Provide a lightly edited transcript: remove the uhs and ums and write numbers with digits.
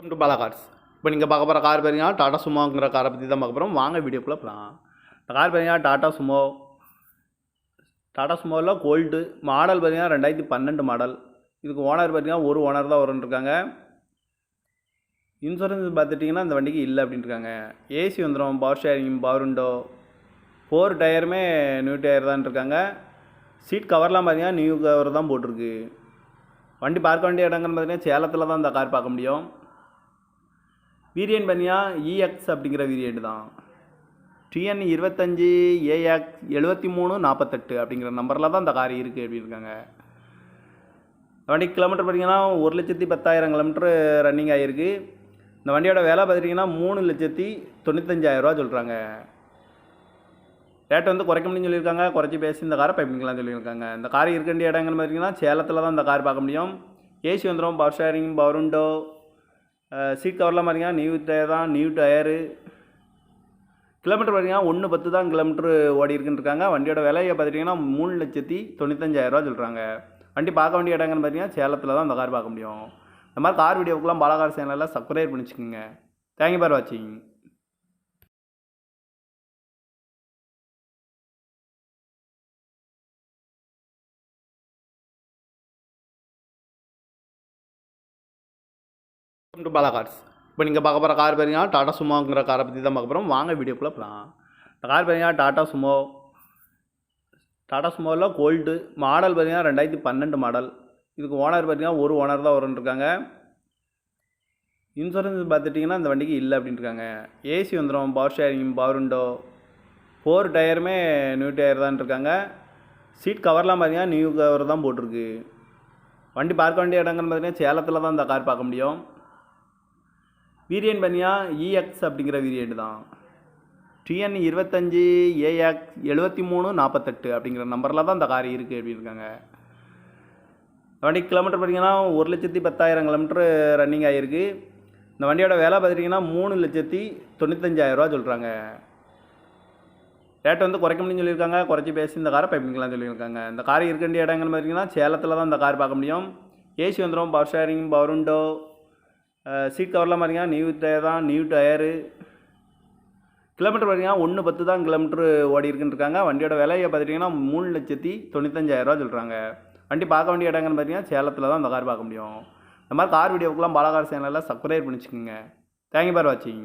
Welcome to Bala cars. இப்போ நீங்கள் பார்க்க போகிற கார் பார்த்தீங்கன்னா டாடா சுமோங்கிற காரை பற்றி தான் பார்க்க போகிறோம். வாங்க வீடியோக்குள்ளே போகலாம். இந்த கார் பார்த்தீங்கன்னா டாடா சுமோவில் கோல்டு மாடல் பார்த்தீங்கன்னா 2012 மாடல். இதுக்கு ஓனர் பார்த்தீங்கன்னா ஒரு ஓனர் தான் வரும்னு. இன்சூரன்ஸ் பார்த்துட்டிங்கன்னா இந்த வண்டிக்கு இல்லை அப்படின்ட்டுருக்காங்க. ஏசி வந்துடும், பவர் ஷேரிங், பவர் விண்டோ, 4 டயருமே நியூ டயர் தான் இருக்காங்க. சீட் கவர்லாம் பார்த்தீங்கன்னா நியூ கவர் தான் போட்டிருக்கு. வண்டி பார்க்க வேண்டிய இடங்கள்னு பார்த்தீங்கன்னா சேலத்தில் தான் இந்த கார் பார்க்க முடியும். வேரியன்ட் பார்த்தீங்கன்னா இஎக்ஸ் அப்படிங்கிற வேரியன்ட் தான். டிஎன் 25 ஏஎக்ஸ் 7348 அப்படிங்கிற நம்பரில் தான் இந்த கார் இருக்குது அப்படின்னுருக்காங்க. வண்டி கிலோமீட்டர் பார்த்தீங்கன்னா 1,10,000 கிலோமீட்டர் ரன்னிங் ஆகிருக்கு. இந்த வண்டியோட விலை பார்த்துட்டிங்கன்னா 3,95,000 சொல்கிறாங்க. ரேட் வந்து குறைக்க முடியும்னு சொல்லியிருக்காங்க. குறைச்சி பேசி இந்த காரை பைப்பிங்கலாம் சொல்லியிருக்காங்க. இந்த கார் இருக்க வேண்டிய இடங்கள்னு பார்த்தீங்கன்னா சேலத்தில் தான் இந்த கார் பார்க்க முடியும். ஏசி வந்துடும், power steering, power window, seat கவர்லாம் பார்த்தீங்கன்னா நியூ டயர் தான், நியூ டயரு. கிலோமீட்டர் பார்த்தீங்கன்னா 1,10 தான் கிலோமீட்டர் ஓடி இருக்குன்னு இருக்காங்க. வண்டியோட விலையை பார்த்துட்டிங்கன்னா 3,95,000 சொல்கிறாங்க. வண்டி பார்க்க வேண்டிய இடங்கள்னு பார்த்தீங்கன்னா சேலத்தில் தான் இந்த கார் பார்க்க முடியும். இந்த மாதிரி கார் வீடியோவுக்குலாம் பாலா கார் சேனலில் சப்ஸ்கிரைப் பண்ணிச்சுக்கோங்க. தேங்க்யூ ஃபார் வாட்சிங். Welcome to Bala cars. இப்போ நீங்கள் பார்க்க போகிற கார் பார்த்தீங்கன்னா டாடா சுமோங்கிற காரை பற்றி தான் பார்க்க போகிறோம். வாங்க வீடியோக்குள்ளே போகலாம். இந்த கார் பார்த்தீங்கன்னா டாடா சுமோவில் கோல்டு மாடல் பார்த்தீங்கன்னா 2012 மாடல். இதுக்கு ஓனர் பார்த்தீங்கன்னா ஒரு ஓனர் தான் வரும்னு. இன்சூரன்ஸ் பார்த்துட்டிங்கன்னா இந்த வண்டிக்கு இல்லை அப்படின்ட்டுருக்காங்க. ஏசி வந்துடும், பவர் ஷேரிங், பவர் விண்டோ, 4 டயருமே நியூ டயர் தான் இருக்காங்க. சீட் கவர்லாம் பார்த்தீங்கன்னா நியூ கவர் தான் போட்டிருக்கு. வண்டி பார்க்க வேண்டிய இடங்கள்னு பார்த்தீங்கன்னா சேலத்தில் தான் இந்த கார் பார்க்க முடியும். வேரியன்ட் பார்த்தீங்கன்னா இஎக்ஸ் அப்படிங்கிற வேரியன்ட் தான். டிஎன் 25 ஏஎக்ஸ் 7348 அப்படிங்கிற நம்பரில் தான் இந்த கார் இருக்குது அப்படின்னுருக்காங்க. வண்டி கிலோமீட்டர் பார்த்தீங்கன்னா 1,10,000 கிலோமீட்டர் ரன்னிங் ஆகிருக்கு. இந்த வண்டியோட விலை பார்த்துட்டிங்கன்னா 3,95,000 சொல்கிறாங்க. ரேட் வந்து குறைக்க முடியும்னு சொல்லியிருக்காங்க. குறைச்சி பேசி இந்த காரை பைப்பிங்கலாம் சொல்லியிருக்காங்க. இந்த கார் இருக்க வேண்டிய இடங்கள்னு பார்த்தீங்கன்னா சேலத்தில் தான் இந்த கார் பார்க்க முடியும். ஏசி வந்துடும், power steering, power window, seat கவர்லாம் பார்த்தீங்கன்னா நியூ டயர் தான், நியூ டயரு. கிலோமீட்டர் பார்த்தீங்கன்னா 1,10 தான் கிலோமீட்டர் ஓடி இருக்குன்னு இருக்காங்க. வண்டியோட விலையை பார்த்துட்டிங்கன்னா 3,95,000 சொல்கிறாங்க. வண்டி பார்க்க வேண்டிய இடங்கள்னு பார்த்தீங்கன்னா சேலத்தில் தான் இந்த கார் பார்க்க முடியும். இந்த மாதிரி கார் வீடியோவுக்குலாம் பாலா கார் சேனலில் சப்ஸ்கிரைப் பண்ணிச்சுக்கோங்க. தேங்க்யூ ஃபார் வாட்சிங்.